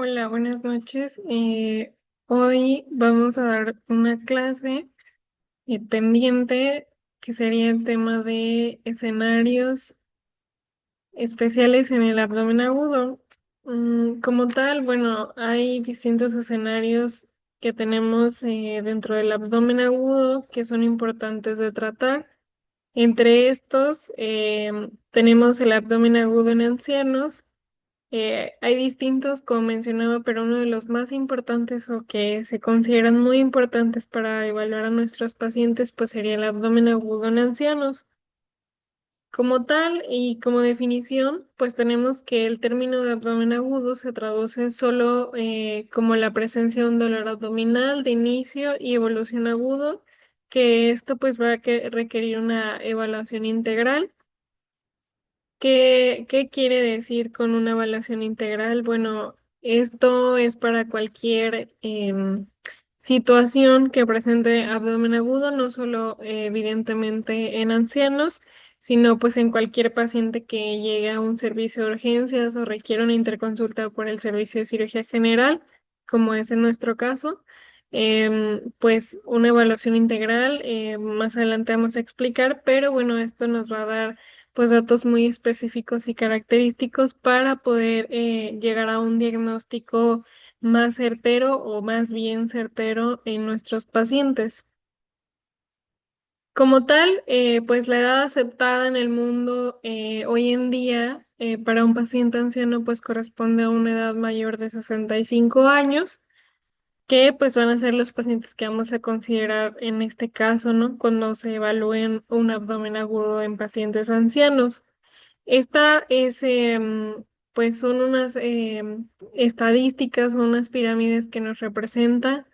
Hola, buenas noches. Hoy vamos a dar una clase pendiente que sería el tema de escenarios especiales en el abdomen agudo. Como tal, bueno, hay distintos escenarios que tenemos dentro del abdomen agudo que son importantes de tratar. Entre estos, tenemos el abdomen agudo en ancianos. Hay distintos, como mencionaba, pero uno de los más importantes o que se consideran muy importantes para evaluar a nuestros pacientes, pues sería el abdomen agudo en ancianos. Como tal y como definición, pues tenemos que el término de abdomen agudo se traduce solo como la presencia de un dolor abdominal de inicio y evolución agudo, que esto pues va a requerir una evaluación integral. ¿Qué quiere decir con una evaluación integral? Bueno, esto es para cualquier situación que presente abdomen agudo, no solo evidentemente en ancianos, sino pues en cualquier paciente que llegue a un servicio de urgencias o requiera una interconsulta por el servicio de cirugía general, como es en nuestro caso. Pues una evaluación integral, más adelante vamos a explicar, pero bueno, esto nos va a dar pues datos muy específicos y característicos para poder llegar a un diagnóstico más certero o más bien certero en nuestros pacientes. Como tal, pues la edad aceptada en el mundo hoy en día para un paciente anciano pues corresponde a una edad mayor de 65 años, que pues van a ser los pacientes que vamos a considerar en este caso, ¿no? Cuando se evalúen un abdomen agudo en pacientes ancianos. Esta es, pues son unas estadísticas, unas pirámides que nos representan.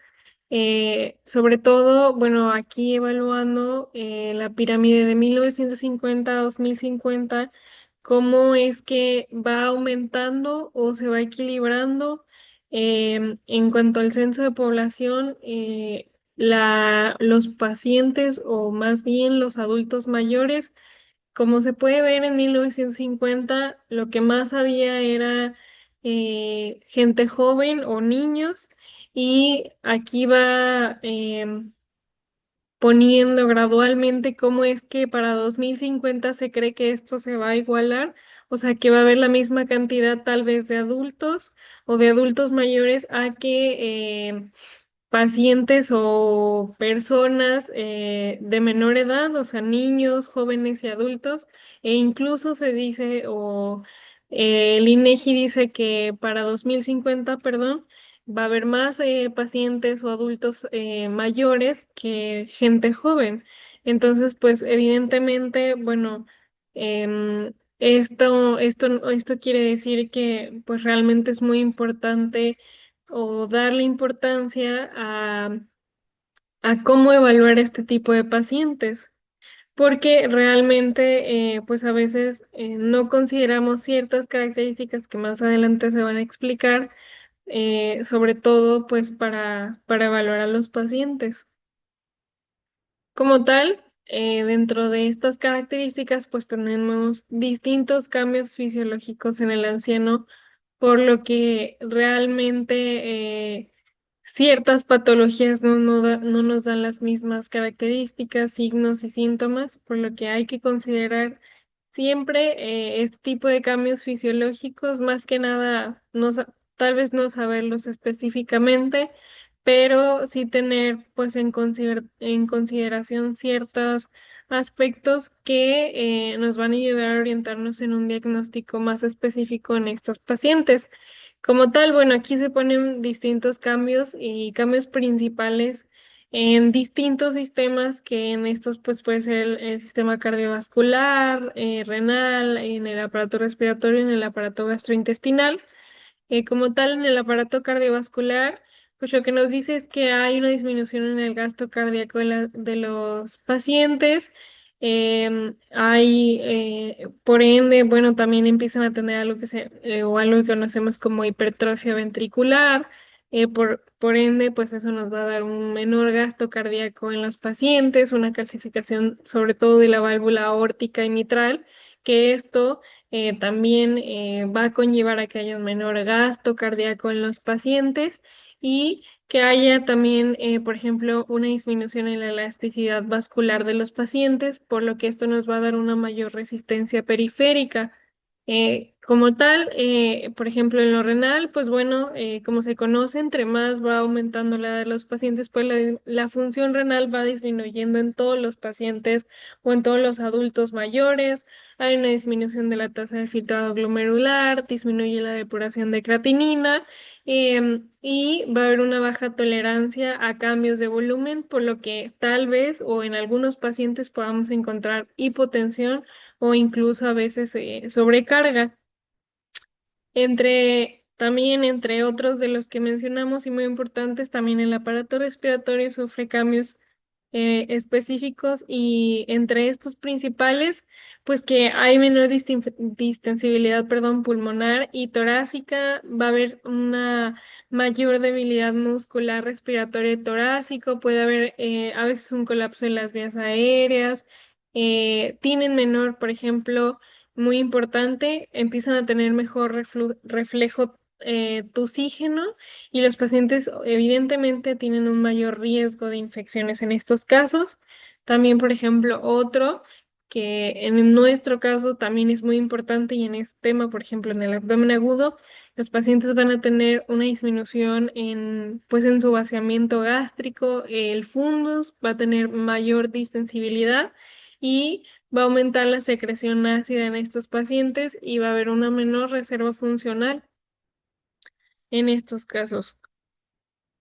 Sobre todo, bueno, aquí evaluando la pirámide de 1950 a 2050, cómo es que va aumentando o se va equilibrando en cuanto al censo de población, los pacientes o más bien los adultos mayores. Como se puede ver en 1950, lo que más había era gente joven o niños, y aquí va poniendo gradualmente cómo es que para 2050 se cree que esto se va a igualar, o sea que va a haber la misma cantidad tal vez de adultos o de adultos mayores a que pacientes o personas de menor edad, o sea, niños, jóvenes y adultos, e incluso se dice, o el INEGI dice que para 2050, perdón, va a haber más pacientes o adultos mayores que gente joven. Entonces, pues evidentemente, bueno, esto quiere decir que pues realmente es muy importante o darle importancia a cómo evaluar este tipo de pacientes, porque realmente pues a veces no consideramos ciertas características que más adelante se van a explicar, sobre todo pues para evaluar a los pacientes. Como tal, dentro de estas características pues tenemos distintos cambios fisiológicos en el anciano, por lo que realmente ciertas patologías no nos dan las mismas características, signos y síntomas, por lo que hay que considerar siempre este tipo de cambios fisiológicos, más que nada, tal vez no saberlos específicamente, pero sí tener pues en consideración ciertos aspectos que nos van a ayudar a orientarnos en un diagnóstico más específico en estos pacientes. Como tal, bueno, aquí se ponen distintos cambios y cambios principales en distintos sistemas, que en estos pues puede ser el sistema cardiovascular, renal, en el aparato respiratorio, en el aparato gastrointestinal. Como tal, en el aparato cardiovascular, pues lo que nos dice es que hay una disminución en el gasto cardíaco de los pacientes. Por ende, bueno, también empiezan a tener algo o algo que conocemos como hipertrofia ventricular. Por ende, pues eso nos va a dar un menor gasto cardíaco en los pacientes, una calcificación sobre todo de la válvula aórtica y mitral, que esto también va a conllevar a que haya un menor gasto cardíaco en los pacientes y que haya también, por ejemplo, una disminución en la elasticidad vascular de los pacientes, por lo que esto nos va a dar una mayor resistencia periférica. Como tal, por ejemplo, en lo renal, pues bueno, como se conoce, entre más va aumentando la edad de los pacientes, pues la función renal va disminuyendo en todos los pacientes o en todos los adultos mayores. Hay una disminución de la tasa de filtrado glomerular, disminuye la depuración de creatinina, y va a haber una baja tolerancia a cambios de volumen, por lo que tal vez o en algunos pacientes podamos encontrar hipotensión o incluso a veces sobrecarga. También entre otros de los que mencionamos y muy importantes, también el aparato respiratorio sufre cambios específicos y entre estos principales, pues que hay menor distensibilidad, perdón, pulmonar y torácica, va a haber una mayor debilidad muscular respiratoria y torácico, puede haber a veces un colapso en las vías aéreas, tienen menor, por ejemplo, muy importante, empiezan a tener mejor reflejo tusígeno y los pacientes evidentemente tienen un mayor riesgo de infecciones en estos casos. También, por ejemplo, otro que en nuestro caso también es muy importante y en este tema, por ejemplo, en el abdomen agudo, los pacientes van a tener una disminución en, pues, en su vaciamiento gástrico, el fundus va a tener mayor distensibilidad y va a aumentar la secreción ácida en estos pacientes y va a haber una menor reserva funcional en estos casos.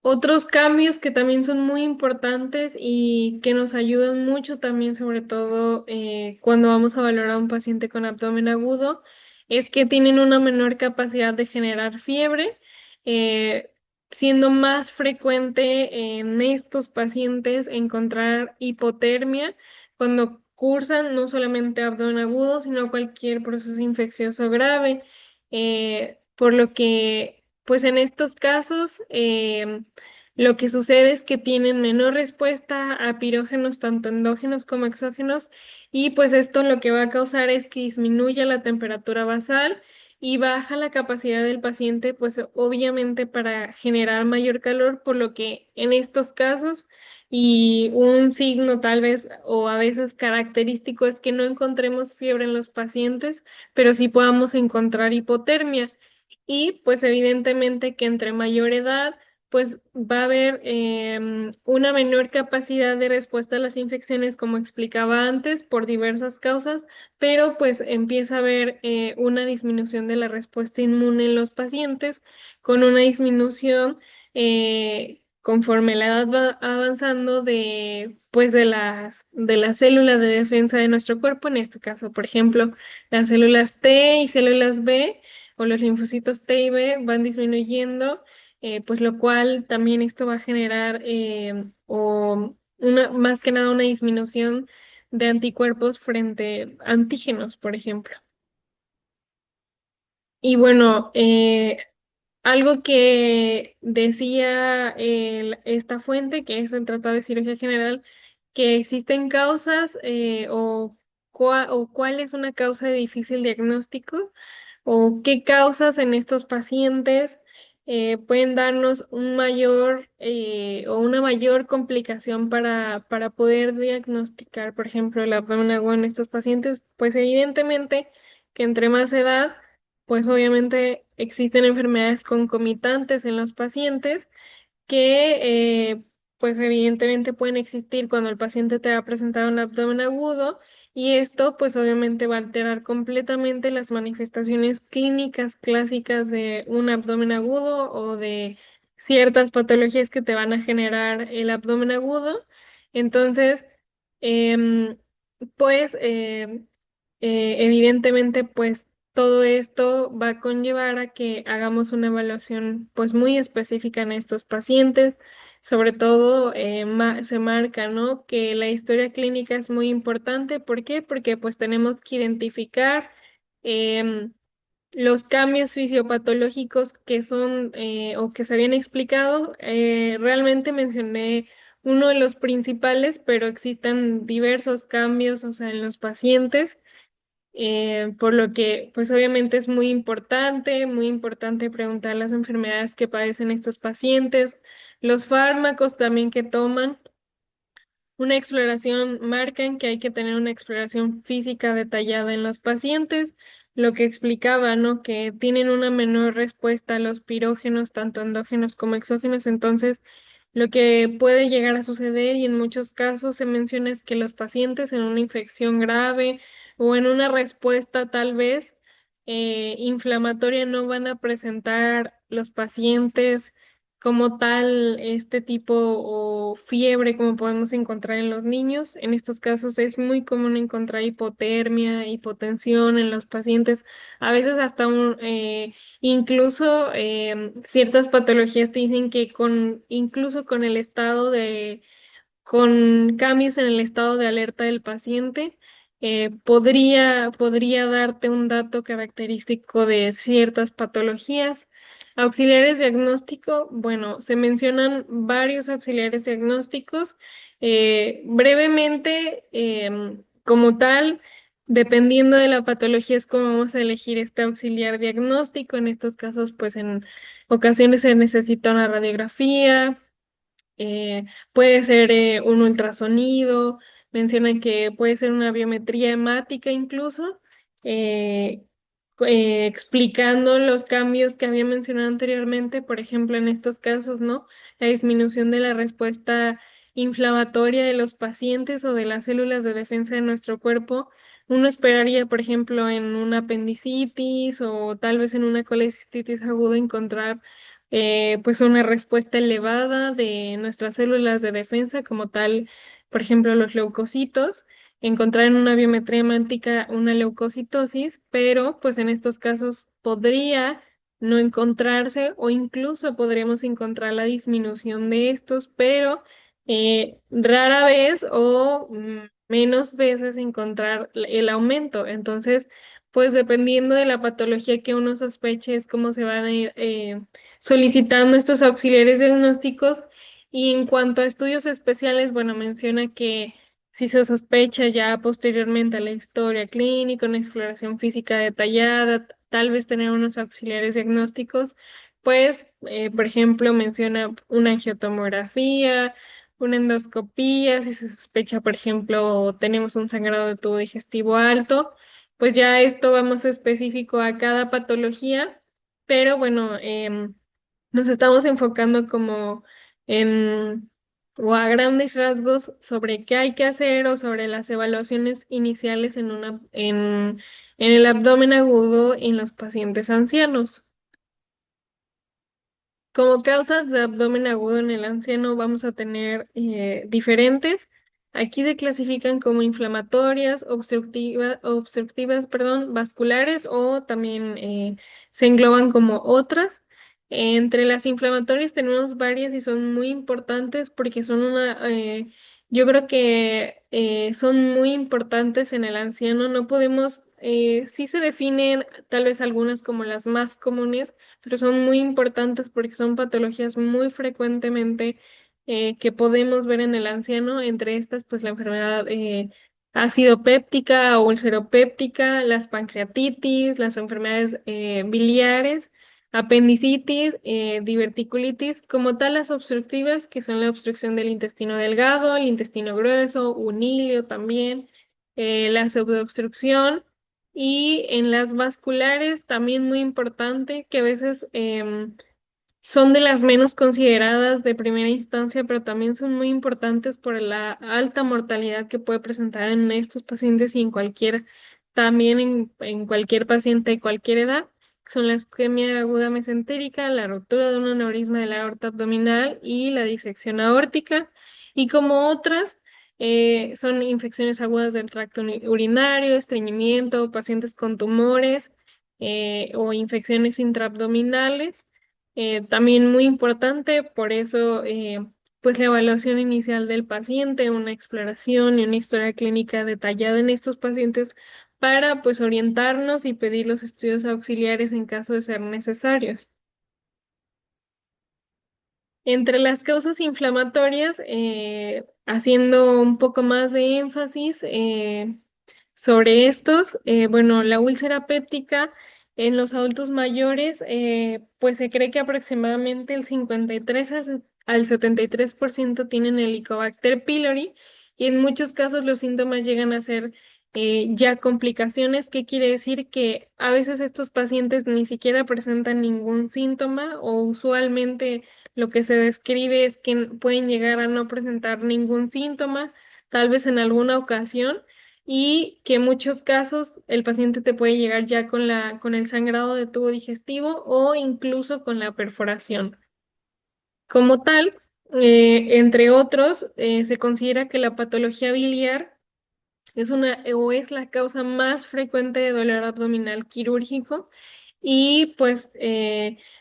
Otros cambios que también son muy importantes y que nos ayudan mucho también, sobre todo cuando vamos a valorar a un paciente con abdomen agudo, es que tienen una menor capacidad de generar fiebre, eh, siendo más frecuente en estos pacientes encontrar hipotermia cuando cursan no solamente abdomen agudo, sino cualquier proceso infeccioso grave, por lo que, pues en estos casos, lo que sucede es que tienen menor respuesta a pirógenos, tanto endógenos como exógenos, y pues esto lo que va a causar es que disminuya la temperatura basal y baja la capacidad del paciente, pues obviamente para generar mayor calor, por lo que en estos casos, y un signo tal vez o a veces característico es que no encontremos fiebre en los pacientes, pero sí podamos encontrar hipotermia. Y pues evidentemente que entre mayor edad, pues va a haber una menor capacidad de respuesta a las infecciones, como explicaba antes, por diversas causas, pero pues empieza a haber una disminución de la respuesta inmune en los pacientes, con una disminución conforme la edad va avanzando de, pues de las células de defensa de nuestro cuerpo, en este caso, por ejemplo, las células T y células B o los linfocitos T y B van disminuyendo, pues lo cual también esto va a generar o más que nada una disminución de anticuerpos frente a antígenos, por ejemplo. Y bueno, algo que decía esta fuente, que es el Tratado de Cirugía General, que existen causas o cuál es una causa de difícil diagnóstico o qué causas en estos pacientes pueden darnos un mayor o una mayor complicación para poder diagnosticar, por ejemplo, el abdomen agudo en estos pacientes. Pues evidentemente que entre más edad, pues obviamente existen enfermedades concomitantes en los pacientes que pues evidentemente pueden existir cuando el paciente te va a presentar un abdomen agudo y esto pues obviamente va a alterar completamente las manifestaciones clínicas clásicas de un abdomen agudo o de ciertas patologías que te van a generar el abdomen agudo. Entonces, em, pues evidentemente pues todo esto va a conllevar a que hagamos una evaluación pues muy específica en estos pacientes. Sobre todo se marca, ¿no? Que la historia clínica es muy importante. ¿Por qué? Porque pues tenemos que identificar em, los cambios fisiopatológicos que son o que se habían explicado. Realmente mencioné uno de los principales, pero existen diversos cambios, o sea, en los pacientes por lo que pues obviamente es muy importante preguntar las enfermedades que padecen estos pacientes, los fármacos también que toman. Una exploración marcan que hay que tener una exploración física detallada en los pacientes, lo que explicaba, ¿no? Que tienen una menor respuesta a los pirógenos, tanto endógenos como exógenos. Entonces, lo que puede llegar a suceder, y en muchos casos se menciona, es que los pacientes en una infección grave o en una respuesta tal vez inflamatoria no van a presentar los pacientes como tal este tipo o fiebre como podemos encontrar en los niños. En estos casos es muy común encontrar hipotermia, hipotensión en los pacientes, a veces hasta incluso ciertas patologías te dicen que incluso con el estado con cambios en el estado de alerta del paciente, podría darte un dato característico de ciertas patologías. Auxiliares diagnóstico, bueno, se mencionan varios auxiliares diagnósticos. Brevemente, como tal, dependiendo de la patología, es como vamos a elegir este auxiliar diagnóstico. En estos casos, pues en ocasiones se necesita una radiografía, puede ser un ultrasonido, mencionan que puede ser una biometría hemática incluso, eh, explicando los cambios que había mencionado anteriormente, por ejemplo, en estos casos, ¿no? La disminución de la respuesta inflamatoria de los pacientes o de las células de defensa de nuestro cuerpo. Uno esperaría, por ejemplo, en una apendicitis o tal vez en una colecistitis aguda encontrar pues una respuesta elevada de nuestras células de defensa, como tal, por ejemplo, los leucocitos, encontrar en una biometría hemática una leucocitosis, pero pues en estos casos podría no encontrarse o incluso podríamos encontrar la disminución de estos, pero rara vez o menos veces encontrar el aumento. Entonces, pues dependiendo de la patología que uno sospeche, es cómo se van a ir solicitando estos auxiliares diagnósticos. Y en cuanto a estudios especiales, bueno, menciona que si se sospecha ya posteriormente a la historia clínica, una exploración física detallada, tal vez tener unos auxiliares diagnósticos, pues, por ejemplo, menciona una angiotomografía, una endoscopía, si se sospecha, por ejemplo, tenemos un sangrado de tubo digestivo alto, pues ya esto va más específico a cada patología, pero bueno, nos estamos enfocando como en, o a grandes rasgos sobre qué hay que hacer o sobre las evaluaciones iniciales en el abdomen agudo en los pacientes ancianos. Como causas de abdomen agudo en el anciano vamos a tener diferentes. Aquí se clasifican como inflamatorias, obstructivas, perdón, vasculares o también se engloban como otras. Entre las inflamatorias tenemos varias y son muy importantes porque yo creo que son muy importantes en el anciano. No podemos, sí se definen tal vez algunas como las más comunes, pero son muy importantes porque son patologías muy frecuentemente que podemos ver en el anciano, entre estas pues la enfermedad ácido péptica o ulceropéptica, las pancreatitis, las enfermedades biliares, apendicitis, diverticulitis, como tal las obstructivas, que son la obstrucción del intestino delgado, el intestino grueso, un ilio también, la pseudoobstrucción. Y en las vasculares, también muy importante, que a veces son de las menos consideradas de primera instancia, pero también son muy importantes por la alta mortalidad que puede presentar en estos pacientes y también en cualquier paciente de cualquier edad. Son la isquemia aguda mesentérica, la ruptura de un aneurisma de la aorta abdominal y la disección aórtica. Y como otras, son infecciones agudas del tracto urinario, estreñimiento, pacientes con tumores o infecciones intraabdominales. También muy importante, por eso, pues la evaluación inicial del paciente, una exploración y una historia clínica detallada en estos pacientes para pues orientarnos y pedir los estudios auxiliares en caso de ser necesarios. Entre las causas inflamatorias, haciendo un poco más de énfasis, sobre estos, bueno, la úlcera péptica en los adultos mayores, pues se cree que aproximadamente el 53 al 73% tienen Helicobacter pylori y en muchos casos los síntomas llegan a ser ya complicaciones. ¿Qué quiere decir? Que a veces estos pacientes ni siquiera presentan ningún síntoma o usualmente lo que se describe es que pueden llegar a no presentar ningún síntoma, tal vez en alguna ocasión y que en muchos casos el paciente te puede llegar ya con con el sangrado de tubo digestivo o incluso con la perforación. Como tal, entre otros, se considera que la patología biliar es una o es la causa más frecuente de dolor abdominal quirúrgico y pues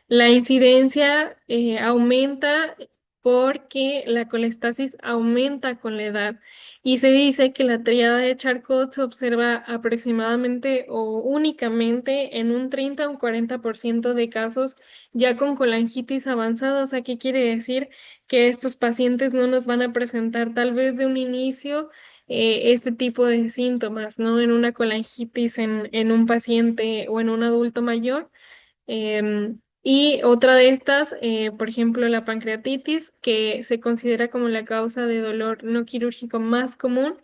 la incidencia aumenta porque la colestasis aumenta con la edad y se dice que la triada de Charcot se observa aproximadamente o únicamente en un 30 o un 40% de casos ya con colangitis avanzada. O sea, ¿qué quiere decir? Que estos pacientes no nos van a presentar tal vez de un inicio este tipo de síntomas, ¿no? En una colangitis en un paciente o en un adulto mayor. Y otra de estas, por ejemplo, la pancreatitis, que se considera como la causa de dolor no quirúrgico más común.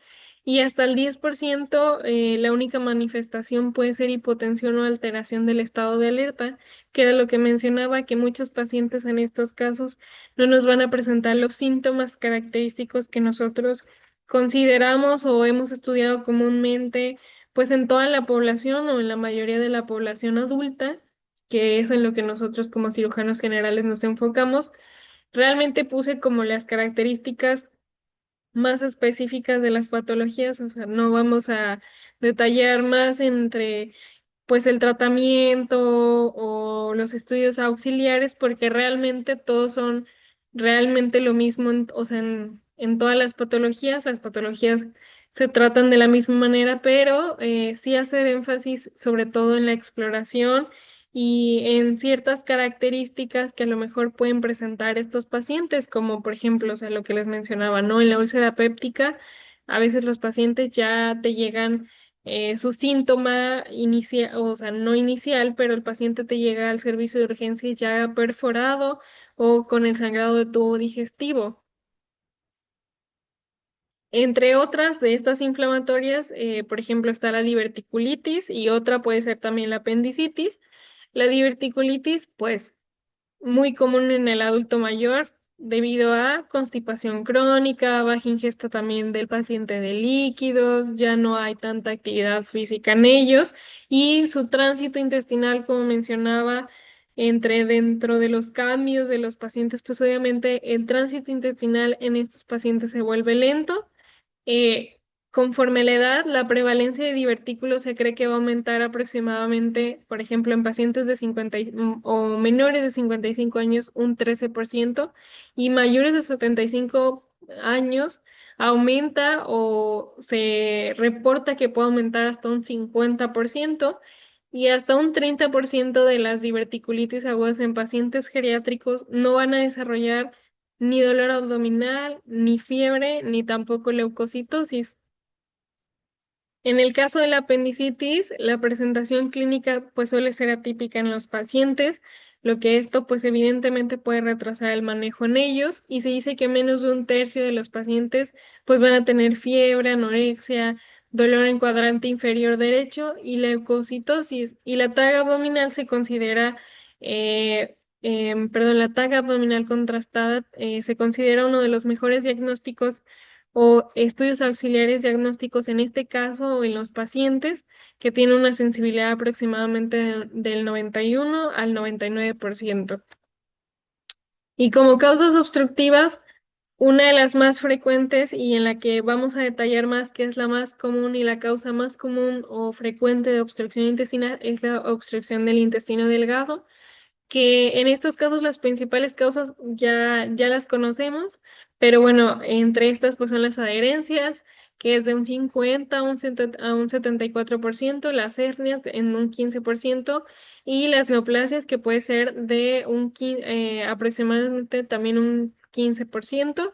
Y hasta el 10%, la única manifestación puede ser hipotensión o alteración del estado de alerta, que era lo que mencionaba, que muchos pacientes en estos casos no nos van a presentar los síntomas característicos que nosotros consideramos o hemos estudiado comúnmente, pues en toda la población o en la mayoría de la población adulta, que es en lo que nosotros como cirujanos generales nos enfocamos. Realmente puse como las características más específicas de las patologías, o sea, no vamos a detallar más entre pues el tratamiento o los estudios auxiliares, porque realmente todos son realmente lo mismo, o sea, en todas las patologías se tratan de la misma manera, pero sí hacer énfasis sobre todo en la exploración y en ciertas características que a lo mejor pueden presentar estos pacientes, como por ejemplo, o sea, lo que les mencionaba, ¿no? En la úlcera péptica, a veces los pacientes ya te llegan su síntoma inicial, o sea, no inicial, pero el paciente te llega al servicio de urgencias ya perforado o con el sangrado de tubo digestivo. Entre otras de estas inflamatorias, por ejemplo, está la diverticulitis y otra puede ser también la apendicitis. La diverticulitis, pues muy común en el adulto mayor debido a constipación crónica, baja ingesta también del paciente de líquidos, ya no hay tanta actividad física en ellos y su tránsito intestinal, como mencionaba, entre dentro de los cambios de los pacientes, pues obviamente el tránsito intestinal en estos pacientes se vuelve lento eh, conforme la edad, la prevalencia de divertículos se cree que va a aumentar aproximadamente, por ejemplo, en pacientes de o menores de 55 años, un 13%, y mayores de 75 años aumenta o se reporta que puede aumentar hasta un 50%. Y hasta un 30% de las diverticulitis agudas en pacientes geriátricos no van a desarrollar ni dolor abdominal, ni fiebre, ni tampoco leucocitosis. En el caso de la apendicitis, la presentación clínica pues suele ser atípica en los pacientes, lo que esto pues evidentemente puede retrasar el manejo en ellos y se dice que menos de un tercio de los pacientes pues van a tener fiebre, anorexia, dolor en cuadrante inferior derecho y leucocitosis. Y la taga abdominal se considera, perdón, la taga abdominal contrastada se considera uno de los mejores diagnósticos o estudios auxiliares diagnósticos en este caso o en los pacientes que tienen una sensibilidad aproximadamente del 91 al 99%. Y como causas obstructivas, una de las más frecuentes y en la que vamos a detallar más, que es la más común y la causa más común o frecuente de obstrucción intestinal, es la obstrucción del intestino delgado, que en estos casos las principales causas ya las conocemos, pero bueno, entre estas pues son las adherencias, que es de un 50 a un 74%, las hernias en un 15% y las neoplasias que puede ser de aproximadamente también un 15%.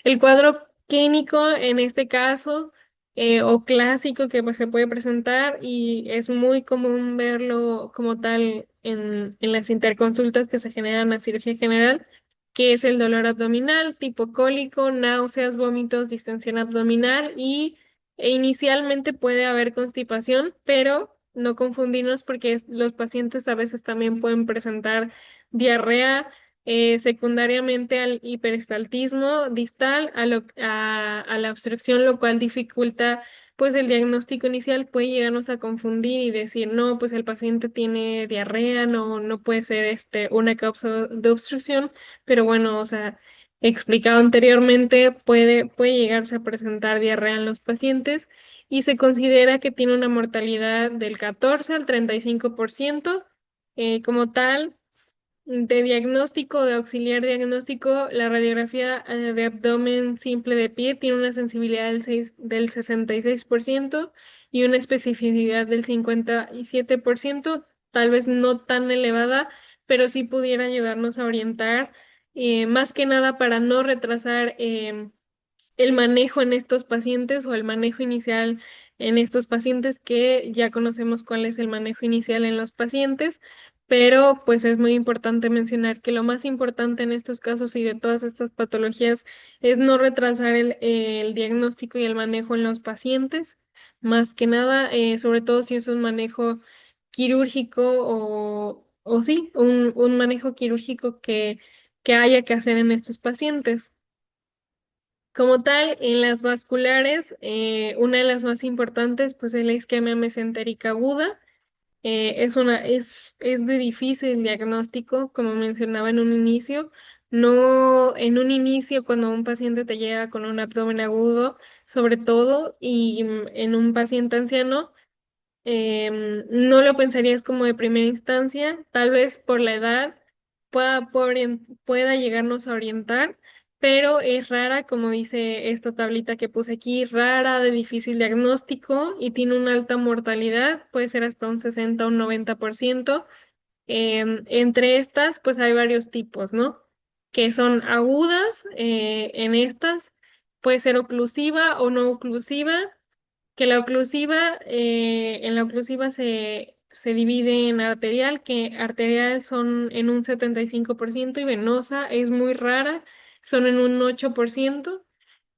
El cuadro clínico en este caso o clásico que pues, se puede presentar y es muy común verlo como tal en las interconsultas que se generan a cirugía general, que es el dolor abdominal, tipo cólico, náuseas, vómitos, distensión abdominal e inicialmente puede haber constipación, pero no confundirnos porque los pacientes a veces también pueden presentar diarrea secundariamente al hiperestaltismo distal, a la obstrucción, lo cual dificulta pues el diagnóstico inicial, puede llegarnos a confundir y decir, no, pues el paciente tiene diarrea, no puede ser una causa de obstrucción, pero bueno, o sea, explicado anteriormente, puede llegarse a presentar diarrea en los pacientes y se considera que tiene una mortalidad del 14 al 35%. Como tal, de diagnóstico, de auxiliar diagnóstico, la radiografía de abdomen simple de pie tiene una sensibilidad del 66% y una especificidad del 57%, tal vez no tan elevada, pero sí pudiera ayudarnos a orientar, más que nada para no retrasar el manejo en estos pacientes o el manejo inicial en estos pacientes, que ya conocemos cuál es el manejo inicial en los pacientes, pero pues es muy importante mencionar que lo más importante en estos casos y de todas estas patologías es no retrasar el diagnóstico y el manejo en los pacientes, más que nada, sobre todo si es un manejo quirúrgico o sí, un manejo quirúrgico que haya que hacer en estos pacientes. Como tal, en las vasculares, una de las más importantes, pues es la isquemia mesentérica aguda. Es de difícil diagnóstico, como mencionaba en un inicio. No, en un inicio, cuando un paciente te llega con un abdomen agudo, sobre todo, y en un paciente anciano, no lo pensarías como de primera instancia, tal vez por la edad pueda llegarnos a orientar, pero es rara, como dice esta tablita que puse aquí, rara, de difícil diagnóstico y tiene una alta mortalidad, puede ser hasta un 60 o un 90%. Entre estas, pues hay varios tipos, ¿no? Que son agudas, en estas puede ser oclusiva o no oclusiva, que en la oclusiva se divide en arterial, que arterial son en un 75% y venosa es muy rara, son en un 8%.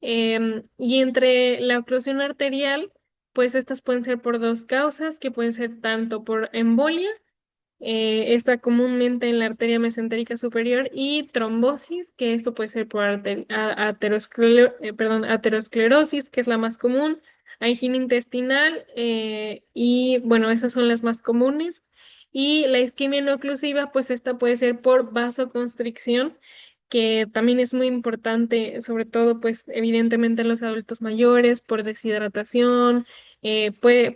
Y entre la oclusión arterial, pues estas pueden ser por dos causas, que pueden ser tanto por embolia, está comúnmente en la arteria mesentérica superior, y trombosis, que esto puede ser por aterosclerosis, que es la más común, angina intestinal, y bueno, esas son las más comunes. Y la isquemia no oclusiva, pues esta puede ser por vasoconstricción, que también es muy importante, sobre todo, pues evidentemente en los adultos mayores, por deshidratación, puede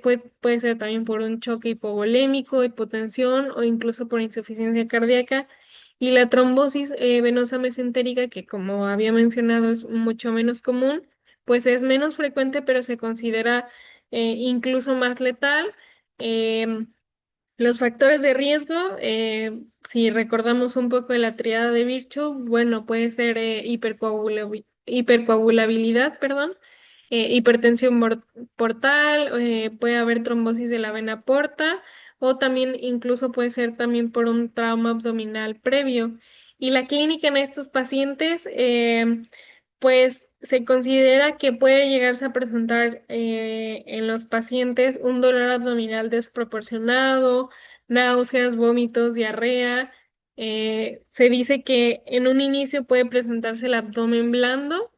ser también por un choque hipovolémico, hipotensión o incluso por insuficiencia cardíaca. Y la trombosis venosa mesentérica, que como había mencionado es mucho menos común, pues es menos frecuente, pero se considera incluso más letal. Em, los factores de riesgo, si recordamos un poco de la triada de Virchow, bueno, puede ser hipercoagulabilidad, perdón, hipertensión portal, puede haber trombosis de la vena porta o también incluso puede ser también por un trauma abdominal previo. Y la clínica en estos pacientes, pues se considera que puede llegarse a presentar en los pacientes un dolor abdominal desproporcionado, náuseas, vómitos, diarrea. Se dice que en un inicio puede presentarse el abdomen blando,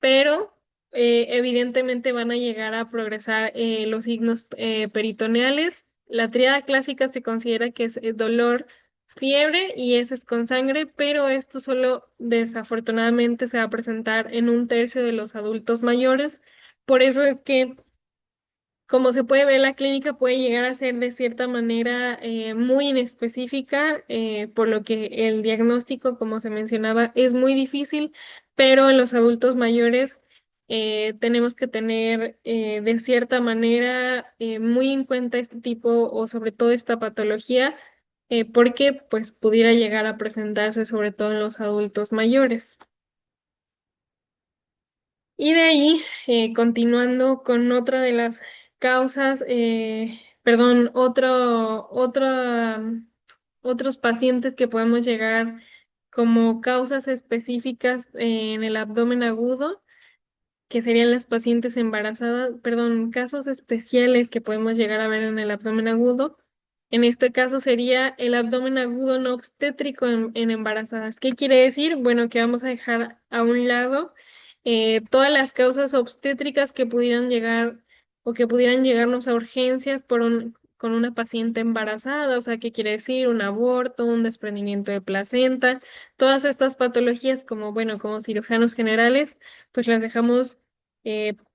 pero evidentemente van a llegar a progresar los signos peritoneales. La tríada clásica se considera que es dolor, fiebre y heces con sangre, pero esto solo desafortunadamente se va a presentar en un tercio de los adultos mayores. Por eso es que, como se puede ver, la clínica puede llegar a ser de cierta manera muy inespecífica, por lo que el diagnóstico, como se mencionaba, es muy difícil, pero en los adultos mayores tenemos que tener de cierta manera muy en cuenta este tipo o sobre todo esta patología, porque pues pudiera llegar a presentarse sobre todo en los adultos mayores. Y de ahí, continuando con otra de las causas, perdón, otros pacientes que podemos llegar como causas específicas en el abdomen agudo, que serían las pacientes embarazadas, perdón, casos especiales que podemos llegar a ver en el abdomen agudo. En este caso sería el abdomen agudo no obstétrico en embarazadas. ¿Qué quiere decir? Bueno, que vamos a dejar a un lado todas las causas obstétricas que pudieran llegar o que pudieran llegarnos a urgencias con una paciente embarazada. O sea, ¿qué quiere decir? Un aborto, un desprendimiento de placenta, todas estas patologías como, bueno, como cirujanos generales pues las dejamos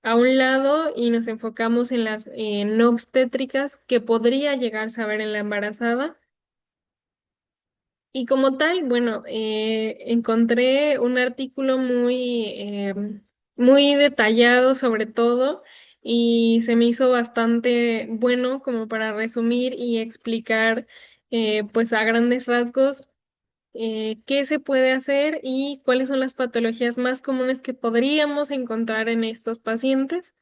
a un lado y nos enfocamos en las no obstétricas que podría llegarse a ver en la embarazada. Y como tal, bueno, encontré un artículo muy detallado sobre todo y se me hizo bastante bueno como para resumir y explicar pues a grandes rasgos qué se puede hacer y cuáles son las patologías más comunes que podríamos encontrar en estos pacientes.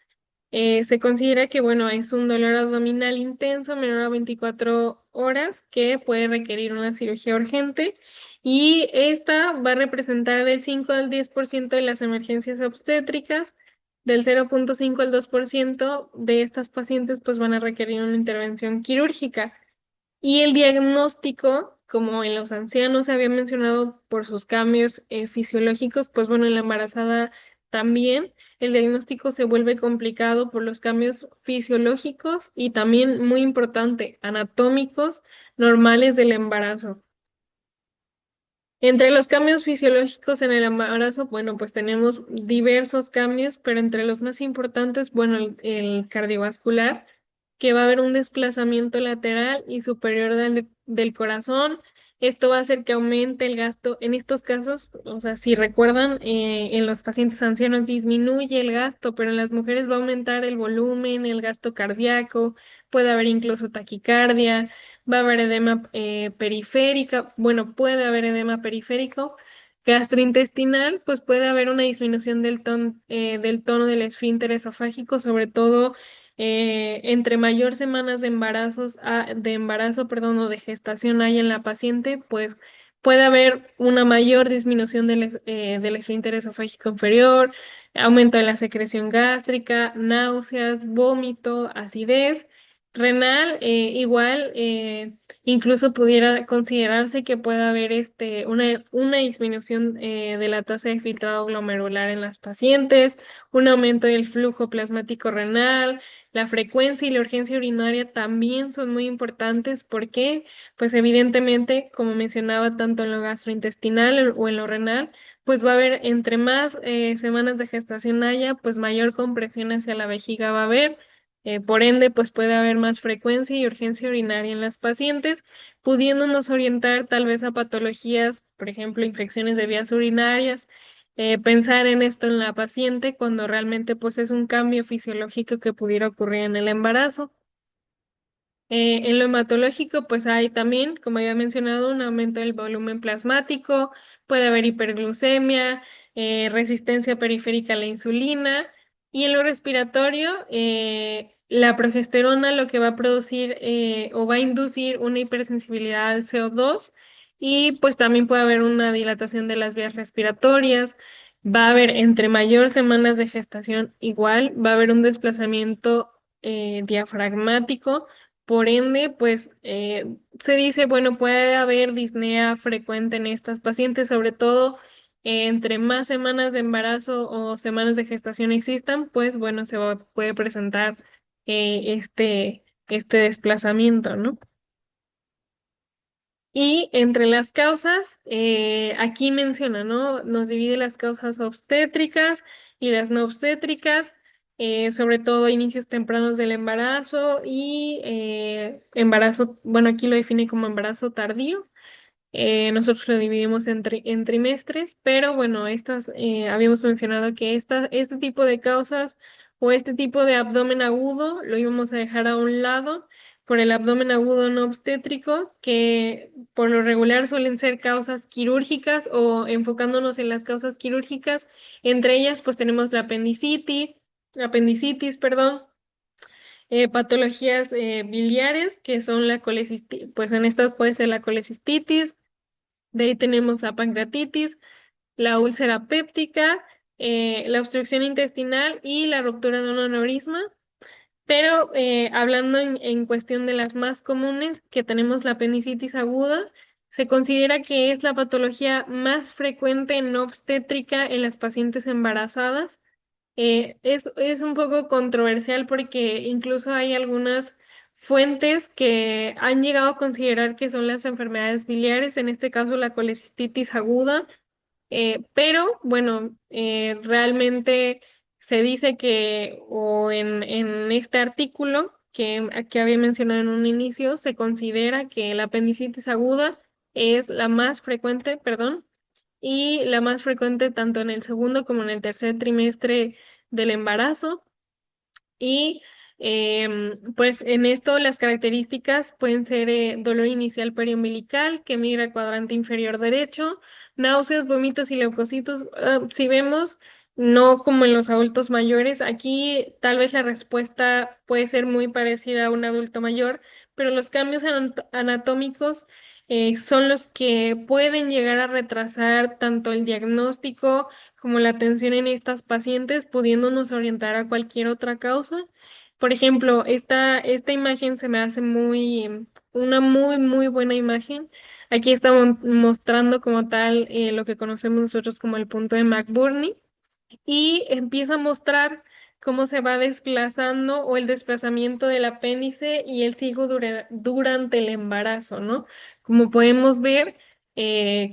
Se considera que, bueno, es un dolor abdominal intenso menor a 24 horas que puede requerir una cirugía urgente y esta va a representar del 5 al 10% de las emergencias obstétricas, del 0,5 al 2% de estas pacientes pues van a requerir una intervención quirúrgica. Y el diagnóstico, como en los ancianos se había mencionado por sus cambios fisiológicos, pues bueno, en la embarazada también el diagnóstico se vuelve complicado por los cambios fisiológicos y también, muy importante, anatómicos normales del embarazo. Entre los cambios fisiológicos en el embarazo, bueno, pues tenemos diversos cambios, pero entre los más importantes, bueno, el cardiovascular, que va a haber un desplazamiento lateral y superior del corazón. Esto va a hacer que aumente el gasto. En estos casos, o sea, si recuerdan, en los pacientes ancianos disminuye el gasto, pero en las mujeres va a aumentar el volumen, el gasto cardíaco, puede haber incluso taquicardia, va a haber edema periférica, bueno, puede haber edema periférico, gastrointestinal, pues puede haber una disminución del tono del esfínter esofágico, sobre todo entre mayor semanas de de embarazo, perdón, o de gestación hay en la paciente, pues puede haber una mayor disminución del esfínter esofágico inferior, aumento de la secreción gástrica, náuseas, vómito, acidez. Renal, igual, incluso pudiera considerarse que pueda haber una disminución de la tasa de filtrado glomerular en las pacientes, un aumento del flujo plasmático renal, la frecuencia y la urgencia urinaria también son muy importantes porque, pues evidentemente, como mencionaba, tanto en lo gastrointestinal o en lo renal, pues va a haber, entre más semanas de gestación haya, pues mayor compresión hacia la vejiga va a haber. Por ende, pues puede haber más frecuencia y urgencia urinaria en las pacientes, pudiéndonos orientar tal vez a patologías, por ejemplo, infecciones de vías urinarias, pensar en esto en la paciente cuando realmente pues es un cambio fisiológico que pudiera ocurrir en el embarazo. En lo hematológico, pues hay también, como había mencionado, un aumento del volumen plasmático, puede haber hiperglucemia, resistencia periférica a la insulina, y en lo respiratorio, la progesterona lo que va a producir o va a inducir una hipersensibilidad al CO2 y pues también puede haber una dilatación de las vías respiratorias, va a haber entre mayor semanas de gestación igual, va a haber un desplazamiento diafragmático por ende, pues se dice, bueno, puede haber disnea frecuente en estas pacientes, sobre todo entre más semanas de embarazo o semanas de gestación existan, pues bueno, puede presentar este desplazamiento, ¿no? Y entre las causas, aquí menciona, ¿no? Nos divide las causas obstétricas y las no obstétricas, sobre todo inicios tempranos del embarazo y embarazo, bueno, aquí lo define como embarazo tardío. Nosotros lo dividimos en trimestres, pero bueno, habíamos mencionado que este tipo de causas o este tipo de abdomen agudo lo íbamos a dejar a un lado por el abdomen agudo no obstétrico, que por lo regular suelen ser causas quirúrgicas o enfocándonos en las causas quirúrgicas. Entre ellas, pues tenemos apendicitis, perdón, patologías biliares, que son la colecistitis, pues en estas puede ser la colecistitis, de ahí tenemos la pancreatitis, la úlcera péptica, la obstrucción intestinal y la ruptura de un aneurisma. Pero hablando en cuestión de las más comunes, que tenemos la apendicitis aguda, se considera que es la patología más frecuente no obstétrica en las pacientes embarazadas. Es un poco controversial porque incluso hay algunas fuentes que han llegado a considerar que son las enfermedades biliares, en este caso la colecistitis aguda, pero bueno, realmente se dice que, o en este artículo que había mencionado en un inicio, se considera que la apendicitis aguda es la más frecuente, perdón, y la más frecuente tanto en el segundo como en el tercer trimestre del embarazo. Y pues en esto las características pueden ser dolor inicial periumbilical que migra al cuadrante inferior derecho, náuseas, vómitos y leucocitos. Si vemos, no como en los adultos mayores, aquí tal vez la respuesta puede ser muy parecida a un adulto mayor, pero los cambios anatómicos son los que pueden llegar a retrasar tanto el diagnóstico como la atención en estas pacientes, pudiéndonos orientar a cualquier otra causa. Por ejemplo, esta imagen se me hace una muy buena imagen. Aquí estamos mostrando como tal lo que conocemos nosotros como el punto de McBurney y empieza a mostrar cómo se va desplazando o el desplazamiento del apéndice y el ciego durante el embarazo, ¿no? Como podemos ver,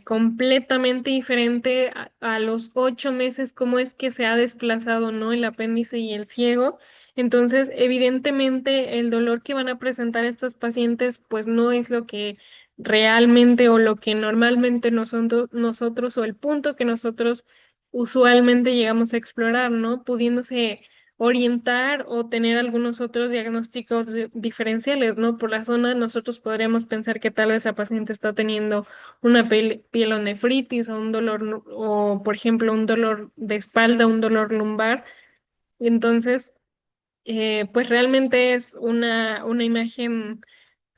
completamente diferente a los 8 meses, cómo es que se ha desplazado, ¿no? El apéndice y el ciego. Entonces, evidentemente, el dolor que van a presentar estas pacientes, pues no es lo que realmente o lo que normalmente nosotros o el punto que nosotros usualmente llegamos a explorar, ¿no? Pudiéndose orientar o tener algunos otros diagnósticos diferenciales, ¿no? Por la zona, nosotros podríamos pensar que tal vez la paciente está teniendo una pielonefritis o un dolor, o por ejemplo, un dolor de espalda, un dolor lumbar. Entonces, pues realmente es una imagen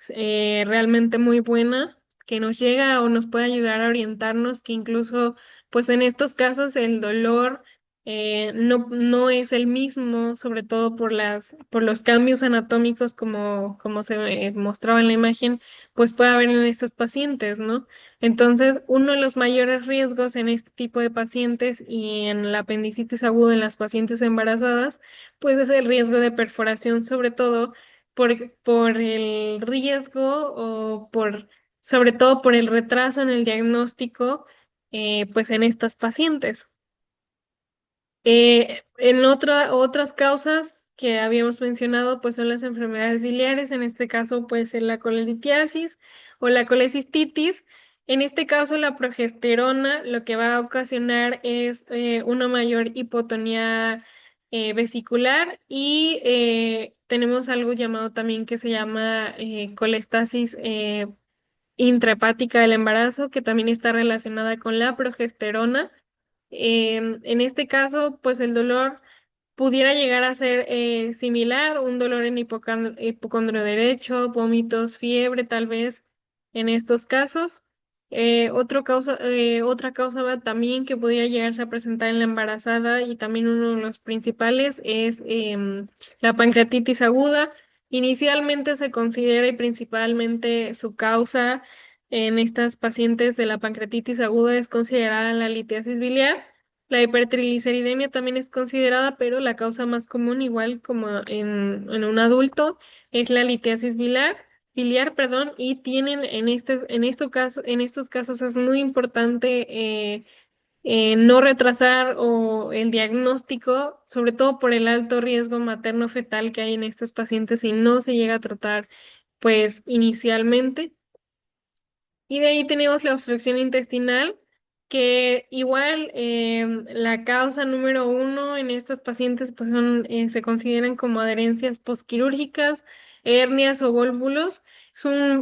realmente muy buena que nos llega o nos puede ayudar a orientarnos que incluso pues en estos casos el dolor no es el mismo, sobre todo por los cambios anatómicos como se mostraba en la imagen, pues puede haber en estos pacientes, ¿no? Entonces, uno de los mayores riesgos en este tipo de pacientes y en la apendicitis aguda en las pacientes embarazadas, pues es el riesgo de perforación, sobre todo por el riesgo o sobre todo por el retraso en el diagnóstico, pues en estas pacientes. En otras causas que habíamos mencionado, pues son las enfermedades biliares, en este caso puede ser la colelitiasis o la colecistitis. En este caso, la progesterona lo que va a ocasionar es una mayor hipotonía vesicular y tenemos algo llamado también que se llama colestasis intrahepática del embarazo, que también está relacionada con la progesterona. En este caso, pues el dolor pudiera llegar a ser similar, un dolor en hipocondrio derecho, vómitos, fiebre, tal vez en estos casos. Otra causa también que podría llegarse a presentar en la embarazada y también uno de los principales es la pancreatitis aguda. Inicialmente se considera y principalmente su causa en estas pacientes de la pancreatitis aguda es considerada la litiasis biliar. La hipertrigliceridemia también es considerada, pero la causa más común, igual como en un adulto, es la litiasis biliar, perdón, y tienen en estos casos es muy importante no retrasar o el diagnóstico, sobre todo por el alto riesgo materno-fetal que hay en estos pacientes si no se llega a tratar, pues inicialmente. Y de ahí tenemos la obstrucción intestinal, que igual la causa número uno en estas pacientes pues se consideran como adherencias posquirúrgicas, hernias o vólvulos.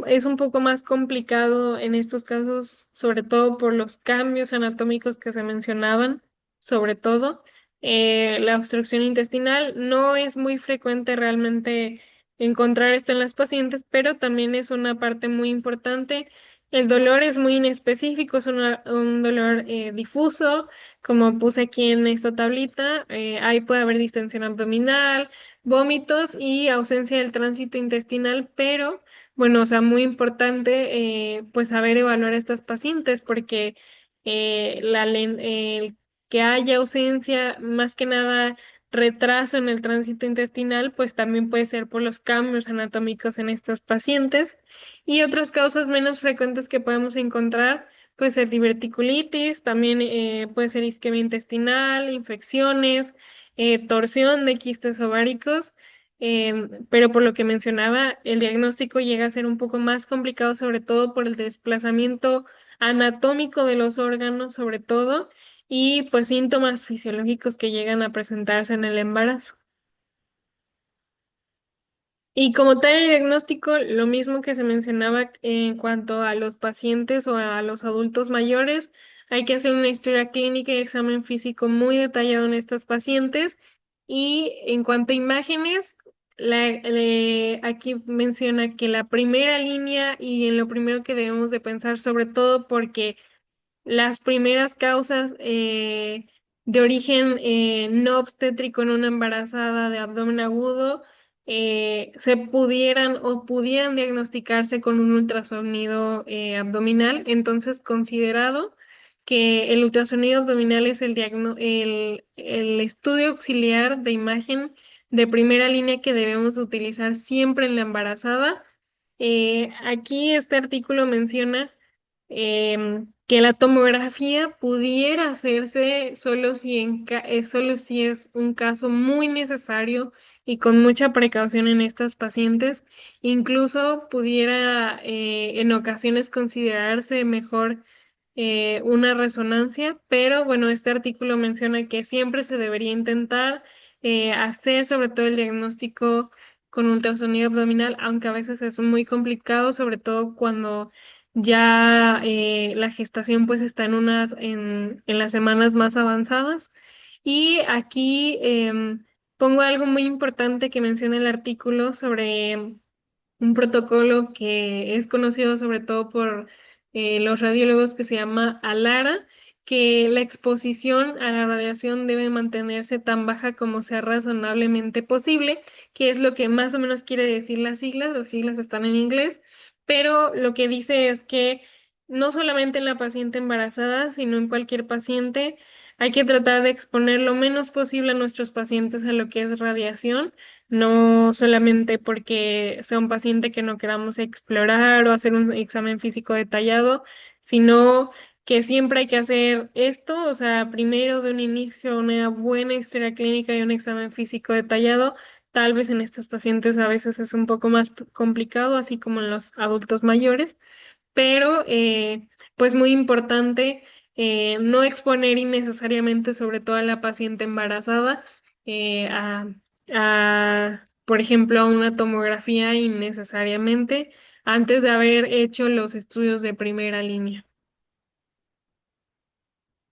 Es un poco más complicado en estos casos, sobre todo por los cambios anatómicos que se mencionaban, sobre todo. La obstrucción intestinal no es muy frecuente realmente encontrar esto en las pacientes, pero también es una parte muy importante. El dolor es muy inespecífico, es un dolor difuso, como puse aquí en esta tablita. Ahí puede haber distensión abdominal, vómitos y ausencia del tránsito intestinal, pero bueno, o sea, muy importante pues saber evaluar a estas pacientes porque el que haya ausencia, más que nada retraso en el tránsito intestinal, pues también puede ser por los cambios anatómicos en estos pacientes. Y otras causas menos frecuentes que podemos encontrar, puede ser diverticulitis, también puede ser isquemia intestinal, infecciones, torsión de quistes ováricos, pero por lo que mencionaba, el diagnóstico llega a ser un poco más complicado, sobre todo por el desplazamiento anatómico de los órganos, sobre todo, y pues síntomas fisiológicos que llegan a presentarse en el embarazo. Y como tal el diagnóstico, lo mismo que se mencionaba en cuanto a los pacientes o a los adultos mayores, hay que hacer una historia clínica y examen físico muy detallado en estas pacientes. Y en cuanto a imágenes, aquí menciona que la primera línea y en lo primero que debemos de pensar, sobre todo porque las primeras causas de origen no obstétrico en una embarazada de abdomen agudo se pudieran o pudieran diagnosticarse con un ultrasonido abdominal. Entonces, considerado que el ultrasonido abdominal es el estudio auxiliar de imagen de primera línea que debemos utilizar siempre en la embarazada. Aquí este artículo menciona que la tomografía pudiera hacerse solo si es un caso muy necesario y con mucha precaución en estas pacientes. Incluso pudiera en ocasiones considerarse mejor una resonancia, pero bueno, este artículo menciona que siempre se debería intentar hacer sobre todo el diagnóstico con ultrasonido abdominal, aunque a veces es muy complicado, sobre todo cuando ya la gestación pues está en las semanas más avanzadas. Y aquí pongo algo muy importante que menciona el artículo sobre un protocolo que es conocido sobre todo por los radiólogos que se llama ALARA, que la exposición a la radiación debe mantenerse tan baja como sea razonablemente posible, que es lo que más o menos quiere decir las siglas están en inglés, pero lo que dice es que no solamente en la paciente embarazada, sino en cualquier paciente, hay que tratar de exponer lo menos posible a nuestros pacientes a lo que es radiación, no solamente porque sea un paciente que no queramos explorar o hacer un examen físico detallado, sino que siempre hay que hacer esto, o sea, primero de un inicio una buena historia clínica y un examen físico detallado. Tal vez en estos pacientes a veces es un poco más complicado, así como en los adultos mayores, pero pues muy importante no exponer innecesariamente, sobre todo a la paciente embarazada, eh, a, por ejemplo, a una tomografía innecesariamente antes de haber hecho los estudios de primera línea.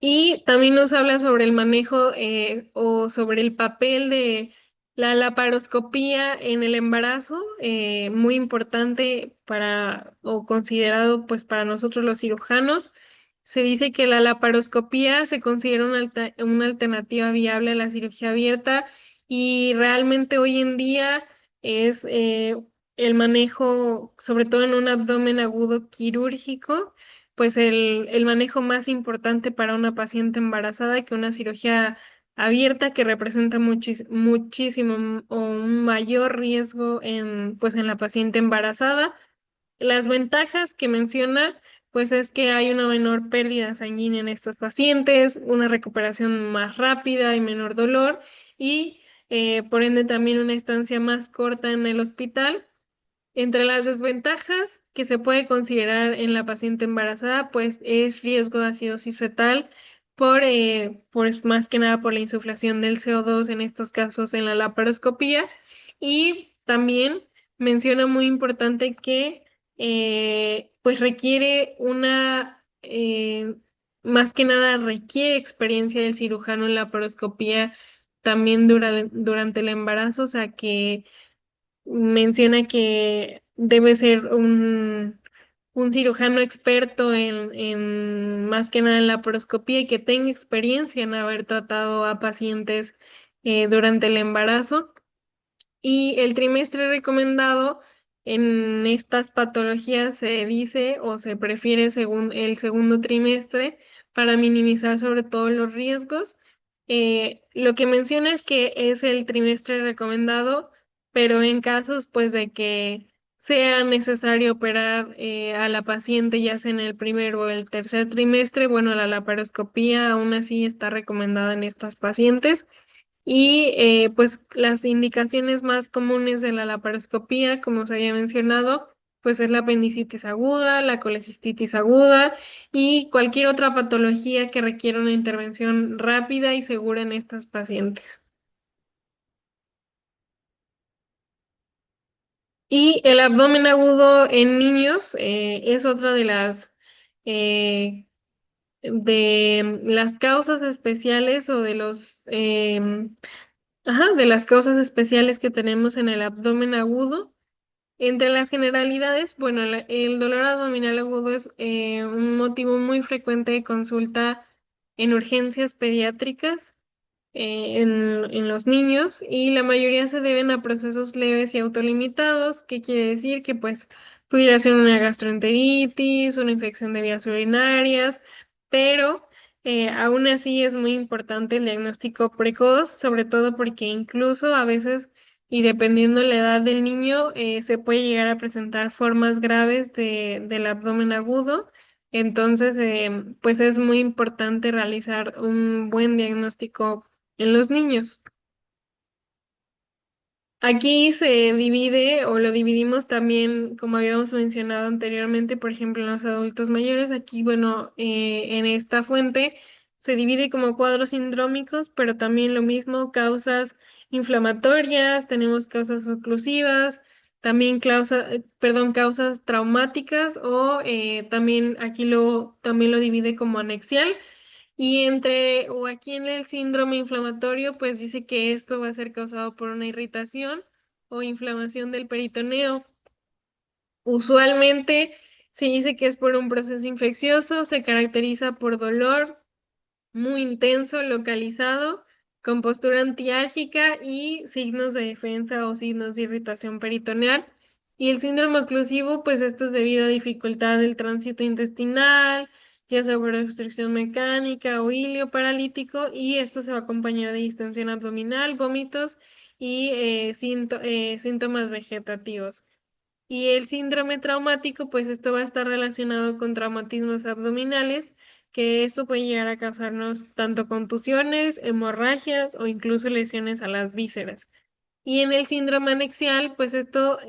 Y también nos habla sobre el manejo o sobre el papel de la laparoscopía en el embarazo, muy importante para o considerado pues para nosotros los cirujanos. Se dice que la laparoscopía se considera una alternativa viable a la cirugía abierta y realmente hoy en día es el manejo, sobre todo en un abdomen agudo quirúrgico, pues el manejo más importante para una paciente embarazada que una cirugía abierta que representa muchísimo o un mayor riesgo pues en la paciente embarazada. Las ventajas que menciona, pues es que hay una menor pérdida sanguínea en estos pacientes, una recuperación más rápida y menor dolor y por ende también una estancia más corta en el hospital. Entre las desventajas que se puede considerar en la paciente embarazada, pues es riesgo de acidosis fetal por más que nada por la insuflación del CO2 en estos casos en la laparoscopía y también menciona muy importante que pues requiere más que nada requiere experiencia del cirujano en la laparoscopía también durante el embarazo, o sea que menciona que debe ser un cirujano experto en más que nada en la laparoscopía y que tenga experiencia en haber tratado a pacientes durante el embarazo. Y el trimestre recomendado en estas patologías se dice o se prefiere según el segundo trimestre para minimizar sobre todo los riesgos. Lo que menciona es que es el trimestre recomendado, pero en casos pues de que sea necesario operar a la paciente ya sea en el primer o el tercer trimestre, bueno, la laparoscopía aún así está recomendada en estas pacientes. Y pues las indicaciones más comunes de la laparoscopía, como se había mencionado, pues es la apendicitis aguda, la colecistitis aguda y cualquier otra patología que requiera una intervención rápida y segura en estas pacientes. Y el abdomen agudo en niños es otra eh, de las causas especiales o de de las causas especiales que tenemos en el abdomen agudo. Entre las generalidades, bueno, el dolor abdominal agudo es un motivo muy frecuente de consulta en urgencias pediátricas en los niños y la mayoría se deben a procesos leves y autolimitados, que quiere decir que pues pudiera ser una gastroenteritis, una infección de vías urinarias, pero aún así es muy importante el diagnóstico precoz, sobre todo porque incluso a veces y dependiendo la edad del niño se puede llegar a presentar formas graves del abdomen agudo. Entonces, pues es muy importante realizar un buen diagnóstico en los niños. Aquí se divide o lo dividimos también, como habíamos mencionado anteriormente, por ejemplo, en los adultos mayores. Aquí, bueno, en esta fuente se divide como cuadros sindrómicos, pero también lo mismo, causas inflamatorias, tenemos causas oclusivas, también causas traumáticas o también también lo divide como anexial. Y o aquí en el síndrome inflamatorio, pues dice que esto va a ser causado por una irritación o inflamación del peritoneo. Usualmente se dice que es por un proceso infeccioso, se caracteriza por dolor muy intenso, localizado, con postura antiálgica y signos de defensa o signos de irritación peritoneal. Y el síndrome oclusivo, pues esto es debido a dificultad del tránsito intestinal, ya sea por obstrucción mecánica o ilio paralítico, y esto se va a acompañar de distensión abdominal, vómitos y síntomas vegetativos. Y el síndrome traumático, pues esto va a estar relacionado con traumatismos abdominales, que esto puede llegar a causarnos tanto contusiones, hemorragias o incluso lesiones a las vísceras. Y en el síndrome anexial, pues esto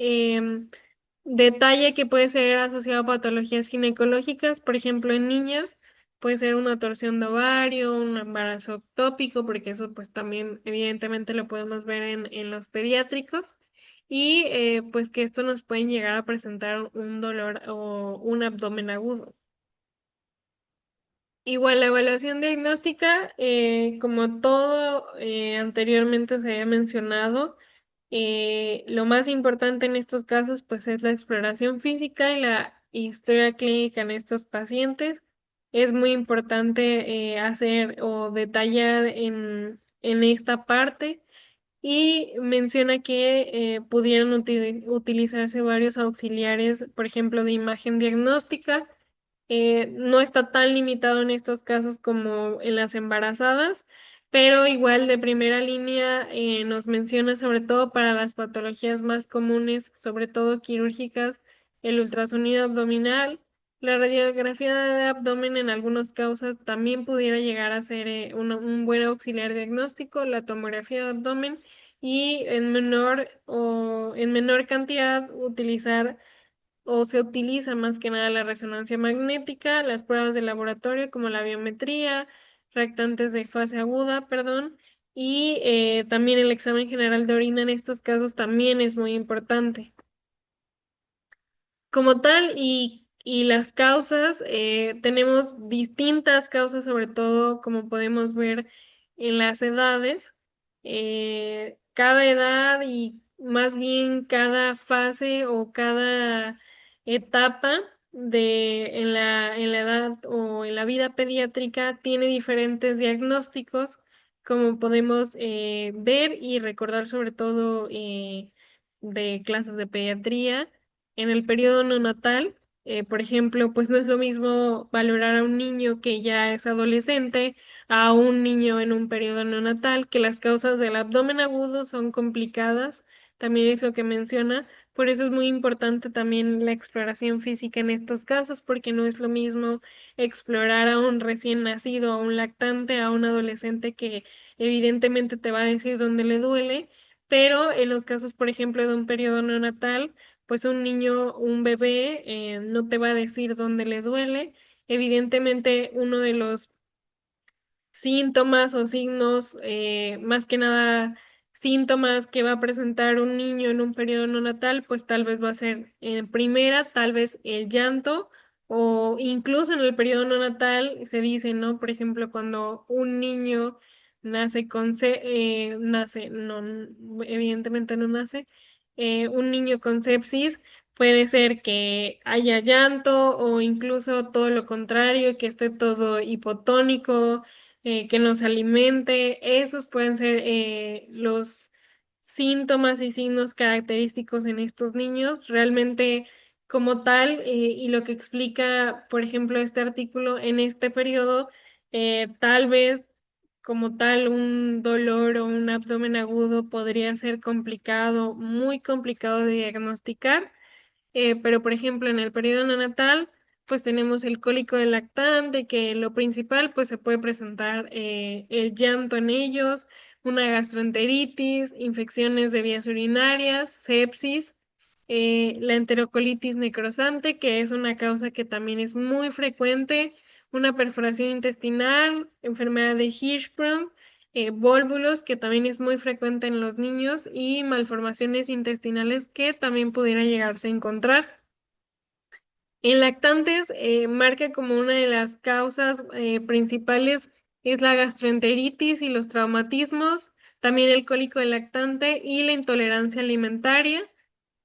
detalla que puede ser asociado a patologías ginecológicas, por ejemplo, en niñas, puede ser una torsión de ovario, un embarazo ectópico, porque eso pues también evidentemente lo podemos ver en los pediátricos, y pues que esto nos puede llegar a presentar un dolor o un abdomen agudo. Igual la evaluación diagnóstica, como todo anteriormente se había mencionado, lo más importante en estos casos pues es la exploración física y la historia clínica en estos pacientes. Es muy importante hacer o detallar en esta parte y menciona que pudieran utilizarse varios auxiliares, por ejemplo, de imagen diagnóstica. No está tan limitado en estos casos como en las embarazadas, pero igual de primera línea nos menciona sobre todo para las patologías más comunes, sobre todo quirúrgicas, el ultrasonido abdominal, la radiografía de abdomen en algunas causas también pudiera llegar a ser un buen auxiliar diagnóstico, la tomografía de abdomen y en menor cantidad utilizar o se utiliza más que nada la resonancia magnética, las pruebas de laboratorio como la biometría, reactantes de fase aguda, perdón, y también el examen general de orina en estos casos también es muy importante. Como tal, y las causas, tenemos distintas causas, sobre todo como podemos ver en las edades. Cada edad y más bien cada fase o cada etapa en la edad o en la vida pediátrica tiene diferentes diagnósticos, como podemos ver y recordar sobre todo de clases de pediatría en el periodo neonatal. Por ejemplo, pues no es lo mismo valorar a un niño que ya es adolescente a un niño en un periodo neonatal, que las causas del abdomen agudo son complicadas, también es lo que menciona. Por eso es muy importante también la exploración física en estos casos, porque no es lo mismo explorar a un recién nacido, a un lactante, a un adolescente que evidentemente te va a decir dónde le duele, pero en los casos, por ejemplo, de un periodo neonatal, pues un niño, un bebé, no te va a decir dónde le duele. Evidentemente, uno de los síntomas o signos, más que nada síntomas que va a presentar un niño en un periodo neonatal, pues tal vez va a ser en primera, tal vez el llanto, o incluso en el periodo neonatal se dice, ¿no? Por ejemplo, cuando un niño nace, no, evidentemente no nace, un niño con sepsis, puede ser que haya llanto o incluso todo lo contrario, que esté todo hipotónico, que nos alimente. Esos pueden ser los síntomas y signos característicos en estos niños. Realmente, como tal, y lo que explica, por ejemplo, este artículo en este periodo, tal vez como tal un dolor o un abdomen agudo podría ser complicado, muy complicado de diagnosticar, pero, por ejemplo, en el periodo neonatal, pues tenemos el cólico del lactante, que lo principal, pues se puede presentar el llanto en ellos, una gastroenteritis, infecciones de vías urinarias, sepsis, la enterocolitis necrosante, que es una causa que también es muy frecuente, una perforación intestinal, enfermedad de Hirschsprung, vólvulos, que también es muy frecuente en los niños, y malformaciones intestinales que también pudiera llegarse a encontrar. En lactantes, marca como una de las causas principales es la gastroenteritis y los traumatismos, también el cólico del lactante y la intolerancia alimentaria.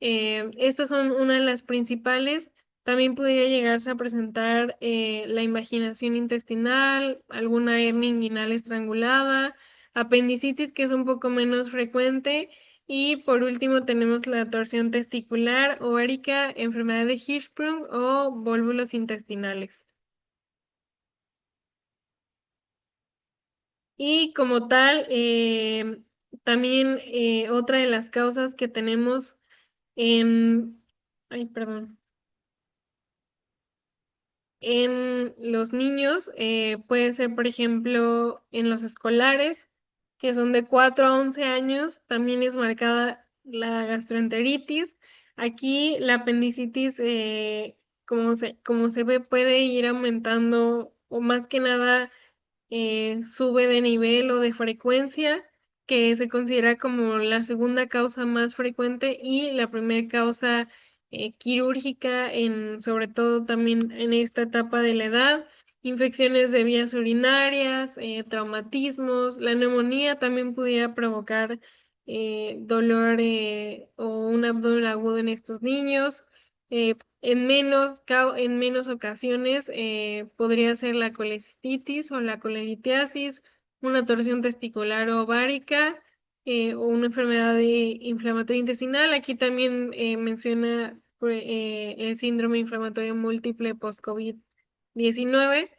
Estas son una de las principales. También podría llegarse a presentar la invaginación intestinal, alguna hernia inguinal estrangulada, apendicitis, que es un poco menos frecuente, y por último tenemos la torsión testicular, ovárica, enfermedad de Hirschsprung o vólvulos intestinales. Y como tal, también otra de las causas que tenemos en, ay, perdón, en los niños, puede ser, por ejemplo, en los escolares, que son de 4 a 11 años, también es marcada la gastroenteritis. Aquí la apendicitis, como se ve, puede ir aumentando, o más que nada sube de nivel o de frecuencia, que se considera como la segunda causa más frecuente y la primera causa quirúrgica, sobre todo también en esta etapa de la edad. Infecciones de vías urinarias, traumatismos, la neumonía también pudiera provocar dolor o un abdomen agudo en estos niños. En menos ocasiones podría ser la colecistitis o la colelitiasis, una torsión testicular o ovárica, o una enfermedad inflamatoria intestinal. Aquí también menciona el síndrome inflamatorio múltiple post-COVID-19.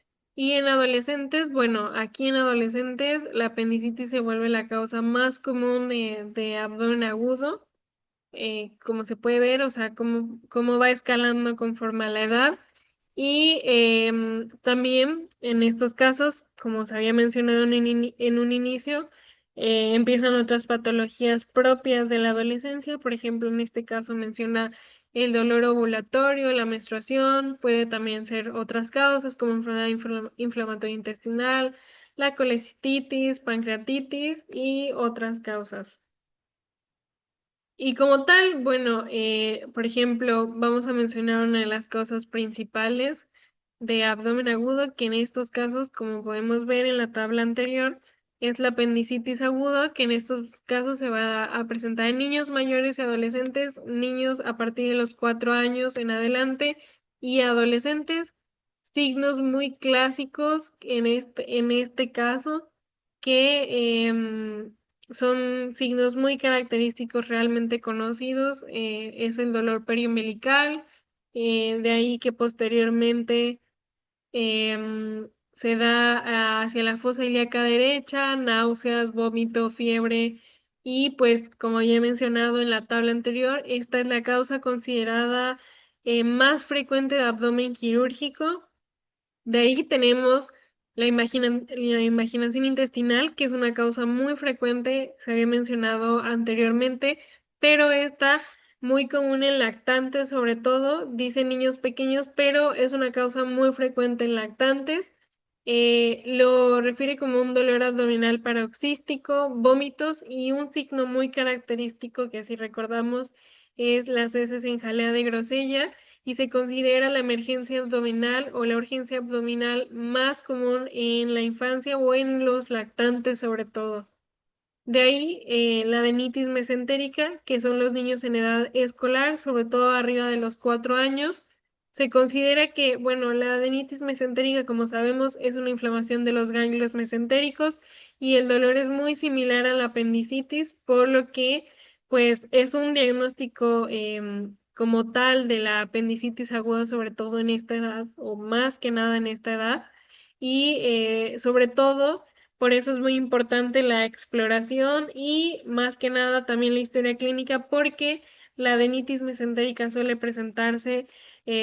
Y en adolescentes, bueno, aquí en adolescentes la apendicitis se vuelve la causa más común de abdomen agudo, como se puede ver, o sea, cómo va escalando conforme a la edad. Y también en estos casos, como se había mencionado en un inicio, empiezan otras patologías propias de la adolescencia. Por ejemplo, en este caso menciona el dolor ovulatorio, la menstruación, puede también ser otras causas como enfermedad inflamatoria intestinal, la colecistitis, pancreatitis y otras causas. Y como tal, bueno, por ejemplo, vamos a mencionar una de las causas principales de abdomen agudo, que en estos casos, como podemos ver en la tabla anterior, es la apendicitis aguda, que en estos casos se va a presentar en niños mayores y adolescentes, niños a partir de los 4 años en adelante y adolescentes. Signos muy clásicos en este caso que son signos muy característicos realmente conocidos, es el dolor periumbilical, de ahí que posteriormente se da hacia la fosa ilíaca derecha, náuseas, vómito, fiebre y pues como ya he mencionado en la tabla anterior, esta es la causa considerada más frecuente de abdomen quirúrgico. De ahí tenemos la imaginación intestinal, que es una causa muy frecuente, se había mencionado anteriormente, pero está muy común en lactantes, sobre todo, dicen niños pequeños, pero es una causa muy frecuente en lactantes. Lo refiere como un dolor abdominal paroxístico, vómitos y un signo muy característico que si recordamos es las heces en jalea de grosella y se considera la emergencia abdominal o la urgencia abdominal más común en la infancia o en los lactantes sobre todo. De ahí la adenitis mesentérica, que son los niños en edad escolar, sobre todo arriba de los 4 años. Se considera que, bueno, la adenitis mesentérica, como sabemos, es una inflamación de los ganglios mesentéricos y el dolor es muy similar a la apendicitis, por lo que, pues, es un diagnóstico como tal de la apendicitis aguda, sobre todo en esta edad, o más que nada en esta edad. Y sobre todo por eso es muy importante la exploración y más que nada también la historia clínica porque la adenitis mesentérica suele presentarse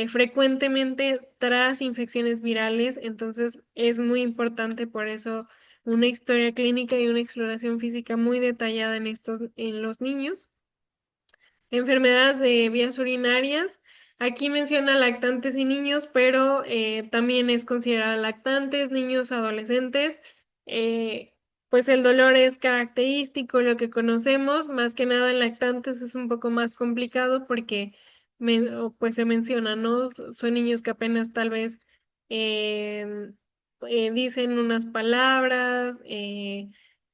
frecuentemente tras infecciones virales, entonces es muy importante por eso una historia clínica y una exploración física muy detallada en los niños. Enfermedades de vías urinarias. Aquí menciona lactantes y niños, pero también es considerada lactantes, niños, adolescentes. Eh, pues el dolor es característico, lo que conocemos, más que nada en lactantes es un poco más complicado porque pues se menciona, ¿no? Son niños que apenas tal vez eh, dicen unas palabras,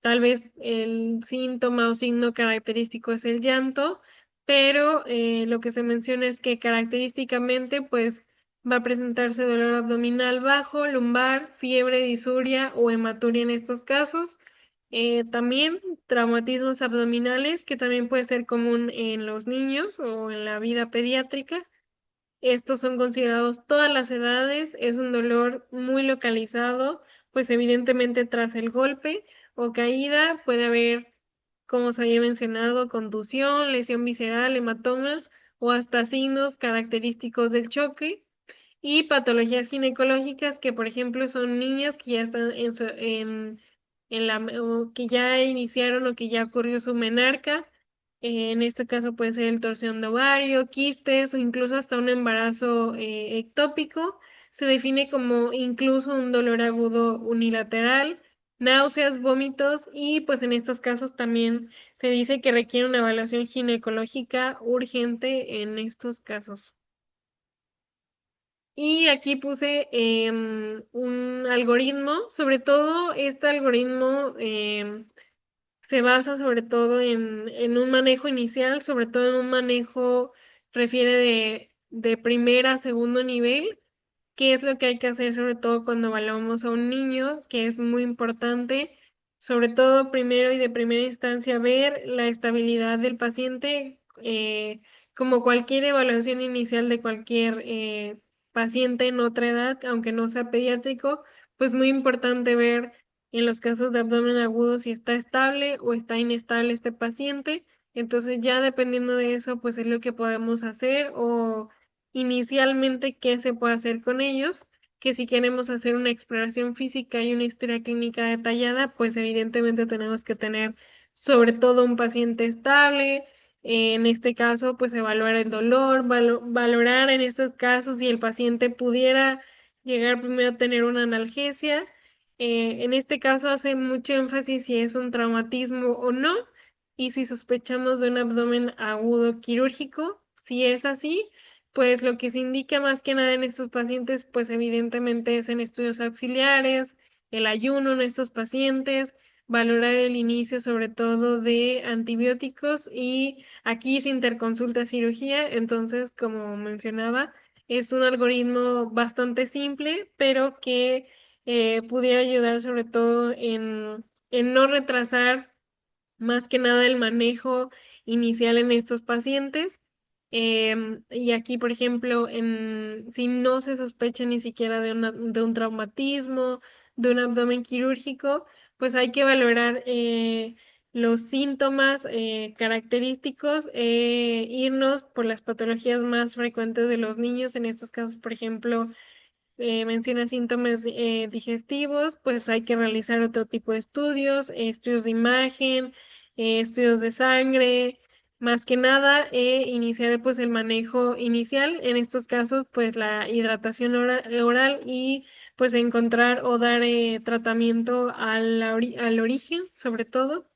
tal vez el síntoma o signo característico es el llanto, pero lo que se menciona es que característicamente pues va a presentarse dolor abdominal bajo, lumbar, fiebre, disuria o hematuria en estos casos. También traumatismos abdominales, que también puede ser común en los niños o en la vida pediátrica. Estos son considerados todas las edades, es un dolor muy localizado, pues evidentemente tras el golpe o caída puede haber, como se había mencionado, contusión, lesión visceral, hematomas o hasta signos característicos del choque y patologías ginecológicas que, por ejemplo, son niñas que ya están en la, o que ya iniciaron o que ya ocurrió su menarca. En este caso puede ser el torsión de ovario, quistes o incluso hasta un embarazo ectópico. Se define como incluso un dolor agudo unilateral, náuseas, vómitos y pues en estos casos también se dice que requiere una evaluación ginecológica urgente en estos casos. Y aquí puse un algoritmo, sobre todo este algoritmo se basa sobre todo en un manejo inicial, sobre todo en un manejo, refiere de primer a segundo nivel, qué es lo que hay que hacer, sobre todo cuando evaluamos a un niño, que es muy importante, sobre todo primero y de primera instancia, ver la estabilidad del paciente, como cualquier evaluación inicial de cualquier paciente en otra edad, aunque no sea pediátrico, pues muy importante ver en los casos de abdomen agudo si está estable o está inestable este paciente. Entonces ya dependiendo de eso, pues es lo que podemos hacer o inicialmente qué se puede hacer con ellos, que si queremos hacer una exploración física y una historia clínica detallada, pues evidentemente tenemos que tener sobre todo un paciente estable, en este caso, pues evaluar el dolor, valorar en estos casos si el paciente pudiera llegar primero a tener una analgesia. En este caso hace mucho énfasis si es un traumatismo o no y si sospechamos de un abdomen agudo quirúrgico. Si es así, pues lo que se indica más que nada en estos pacientes, pues evidentemente es en estudios auxiliares, el ayuno en estos pacientes, valorar el inicio sobre todo de antibióticos y aquí se interconsulta cirugía, entonces como mencionaba, es un algoritmo bastante simple, pero que pudiera ayudar sobre todo en no retrasar más que nada el manejo inicial en estos pacientes. Y aquí, por ejemplo, si no se sospecha ni siquiera de un traumatismo, de un abdomen quirúrgico, pues hay que valorar los síntomas característicos, irnos por las patologías más frecuentes de los niños. En estos casos, por ejemplo, menciona síntomas digestivos, pues hay que realizar otro tipo de estudios, estudios de imagen, estudios de sangre, más que nada, iniciar pues el manejo inicial, en estos casos pues la hidratación oral y pues encontrar o dar tratamiento al origen, sobre todo.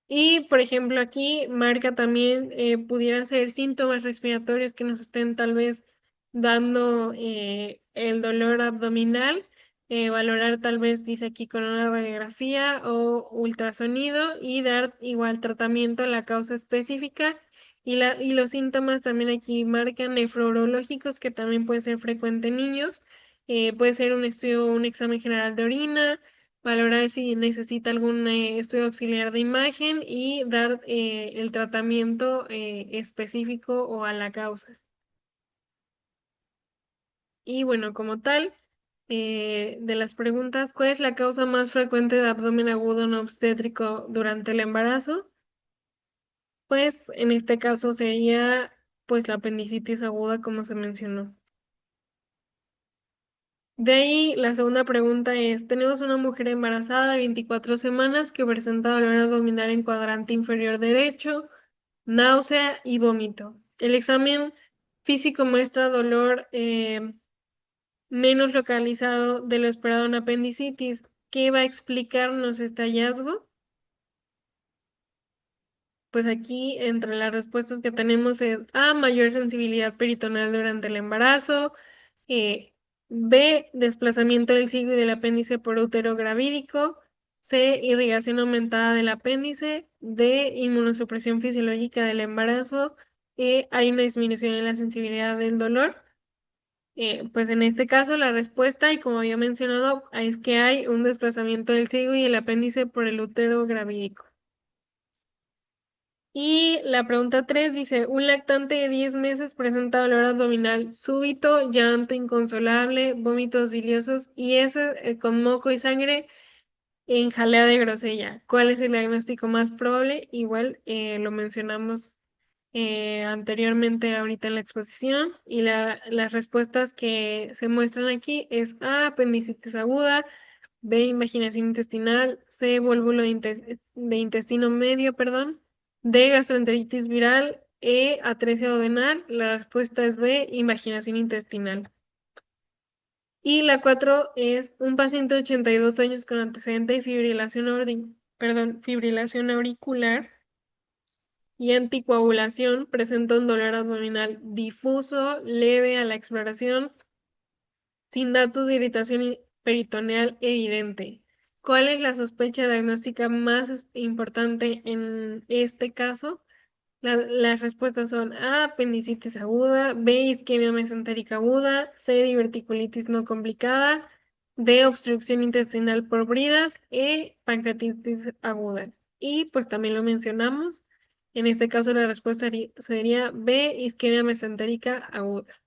Y, por ejemplo, aquí marca también, pudiera ser síntomas respiratorios que nos estén tal vez dando el dolor abdominal, valorar tal vez, dice aquí, con una radiografía o ultrasonido y dar igual tratamiento a la causa específica. Y los síntomas también aquí marcan nefrológicos, que también puede ser frecuente en niños. Puede ser un estudio, un examen general de orina, valorar si necesita algún estudio auxiliar de imagen y dar el tratamiento específico o a la causa. Y bueno, como tal, de las preguntas, ¿cuál es la causa más frecuente de abdomen agudo no obstétrico durante el embarazo? Pues en este caso sería pues la apendicitis aguda, como se mencionó. De ahí, la segunda pregunta es, tenemos una mujer embarazada de 24 semanas que presenta dolor abdominal en cuadrante inferior derecho, náusea y vómito. El examen físico muestra dolor menos localizado de lo esperado en apendicitis. ¿Qué va a explicarnos este hallazgo? Pues aquí entre las respuestas que tenemos es A, mayor sensibilidad peritoneal durante el embarazo, eh, B, desplazamiento del cigo y del apéndice por útero gravídico, C, irrigación aumentada del apéndice, D, inmunosupresión fisiológica del embarazo, E, hay una disminución en la sensibilidad del dolor. Pues en este caso la respuesta, y como había mencionado, es que hay un desplazamiento del cigo y el apéndice por el útero gravídico. Y la pregunta 3 dice, un lactante de 10 meses presenta dolor abdominal súbito, llanto inconsolable, vómitos biliosos y ese con moco y sangre en jalea de grosella. ¿Cuál es el diagnóstico más probable? Igual lo mencionamos anteriormente ahorita en la exposición y las respuestas que se muestran aquí es A, apendicitis aguda, B, imaginación intestinal, C, volvulo de intestino medio, perdón, D, gastroenteritis viral, E, atresia duodenal. La respuesta es B, imaginación intestinal. Y la 4 es un paciente de 82 años con antecedente de fibrilación auricular y anticoagulación, presenta un dolor abdominal difuso, leve a la exploración, sin datos de irritación peritoneal evidente. ¿Cuál es la sospecha diagnóstica más importante en este caso? Las respuestas son A, apendicitis aguda, B, isquemia mesentérica aguda, C, diverticulitis no complicada, D, obstrucción intestinal por bridas, E, pancreatitis aguda. Y pues también lo mencionamos. En este caso la respuesta sería B, isquemia mesentérica aguda.